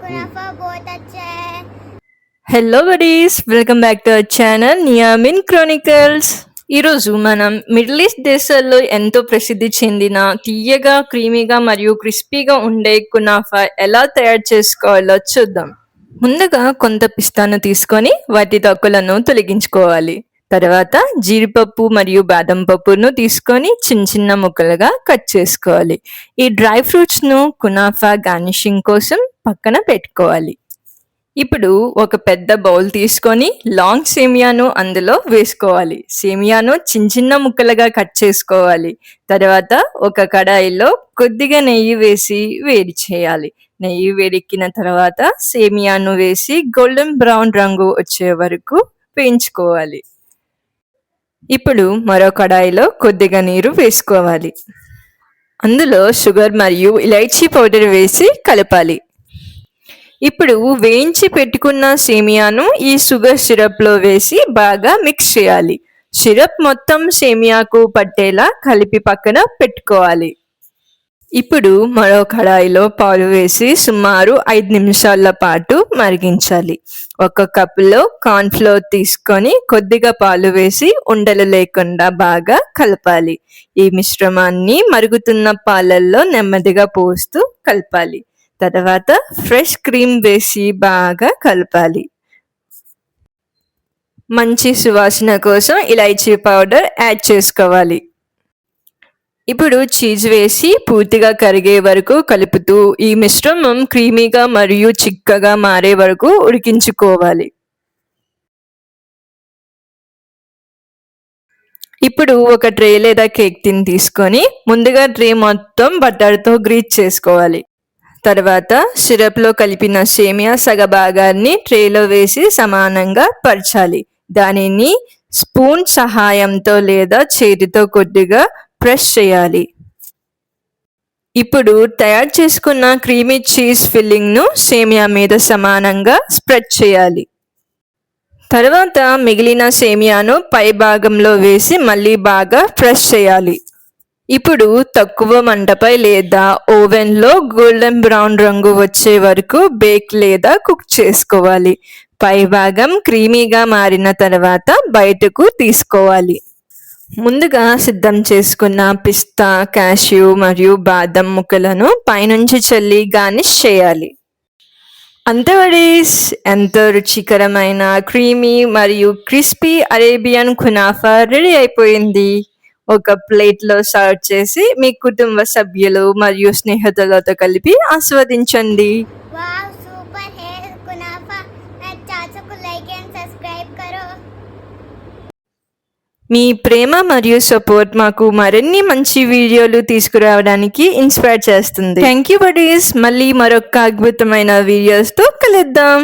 कुनाफा बहुत अच्छा है। Hello buddies, welcome back to our channel Niyamin chronicles. ఈరోజు మనం మిడిల్ ఈస్ట్ దేశాల్లో ఎంతో ప్రసిద్ధి చెందిన తీయగా, క్రీమీగా మరియు క్రిస్పీగా ఉండే కునాఫా ఎలా తయారు చేసుకోవాలో చూద్దాం. ముందుగా కొంత పిస్తాను తీసుకొని వాటి తొక్కలను తొలగించుకోవాలి. తర్వాత జీడిపప్పు మరియు బాదం పప్పును తీసుకొని చిన్న చిన్న ముక్కలుగా కట్ చేసుకోవాలి. ఈ డ్రై ఫ్రూట్స్ను కునాఫా గార్నిషింగ్ కోసం పక్కన పెట్టుకోవాలి. ఇప్పుడు ఒక పెద్ద బౌల్ తీసుకొని లాంగ్ సేమియాను అందులో వేసుకోవాలి. సేమియాను చిన్న చిన్న ముక్కలుగా కట్ చేసుకోవాలి. తర్వాత ఒక కడాయిలో కొద్దిగా నెయ్యి వేసి వేడి చేయాలి. నెయ్యి వేడెక్కిన తర్వాత సేమియాను వేసి గోల్డెన్ బ్రౌన్ రంగు వచ్చే వరకు వేయించుకోవాలి. ఇప్పుడు మరో కడాయిలో కొద్దిగా నీరు వేసుకోవాలి. అందులో షుగర్ మరియు ఇలైచీ పౌడర్ వేసి కలపాలి. ఇప్పుడు వేయించి పెట్టుకున్న సేమియాను ఈ షుగర్ సిరప్లో వేసి బాగా మిక్స్ చేయాలి. సిరప్ మొత్తం సేమియాకు పట్టేలా కలిపి పక్కన పెట్టుకోవాలి. ఇప్పుడు మరో కడాయిలో పాలు వేసి సుమారు 5 నిమిషాల పాటు మరిగించాలి. ఒక కప్పులో కార్న్ఫ్లోర్ తీసుకొని కొద్దిగా పాలు వేసి ఉండలు లేకుండా బాగా కలపాలి. ఈ మిశ్రమాన్ని మరుగుతున్న పాలల్లో నెమ్మదిగా పోస్తూ కలపాలి. తర్వాత ఫ్రెష్ క్రీమ్ వేసి బాగా కలపాలి. మంచి సువాసన కోసం ఇలైచీ పౌడర్ యాడ్ చేసుకోవాలి. ఇప్పుడు చీజ్ వేసి పూర్తిగా కరిగే వరకు కలుపుతూ ఈ మిశ్రమం క్రీమీగా మరియు చిక్కగా మారే వరకు ఉడికించుకోవాలి. ఇప్పుడు ఒక ట్రే లేదా కేక్ టిన్ తీసుకొని ముందుగా ట్రే మొత్తం బటర్తో గ్రీజ్ చేసుకోవాలి. తర్వాత సిరప్లో కలిపిన సేమియా సగభాగాన్ని ట్రేలో వేసి సమానంగా పరచాలి. దానిని స్పూన్ సహాయంతో లేదా చేతితో కొద్దిగా ప్రెస్ చేయాలి. ఇప్పుడు తయారు చేసుకున్న క్రీమీ చీజ్ ఫిల్లింగ్ను సేమియా మీద సమానంగా స్ప్రెడ్ చేయాలి. తర్వాత మిగిలిన సేమియాను పై భాగంలో వేసి మళ్ళీ బాగా ప్రెస్ చేయాలి. ఇప్పుడు తక్కువ మంటపై లేదా ఓవెన్లో గోల్డెన్ బ్రౌన్ రంగు వచ్చే వరకు బేక్ లేదా కుక్ చేసుకోవాలి. పై భాగం క్రీమీగా మారిన తర్వాత బయటకు తీసుకోవాలి. ముందుగా సిద్ధం చేసుకున్న పిస్తా, క్యాష్యూ మరియు బాదం ముక్కలను పైనుంచి చల్లి గార్నిష్ చేయాలి. అంతే వడీస్, ఎంతో రుచికరమైన క్రీమీ మరియు క్రిస్పీ అరేబియన్ కునాఫా రెడీ అయిపోయింది. ఒక ప్లేట్లో సర్వ్ చేసి మీ కుటుంబ సభ్యులు మరియు స్నేహితులతో కలిపి ఆస్వాదించండి. वाह सुपर है कुनाफा। चाचा को लाइक एंड सब्सक्राइब करो। మీ ప్రేమ మరియు సపోర్ట్ మాకు మరిన్ని మంచి వీడియోలు తీసుకురావడానికి ఇన్స్పైర్ చేస్తుంది. Thank you buddies. మళ్ళీ మరొక అద్భుతమైన వీడియోస్తో కలుద్దాం.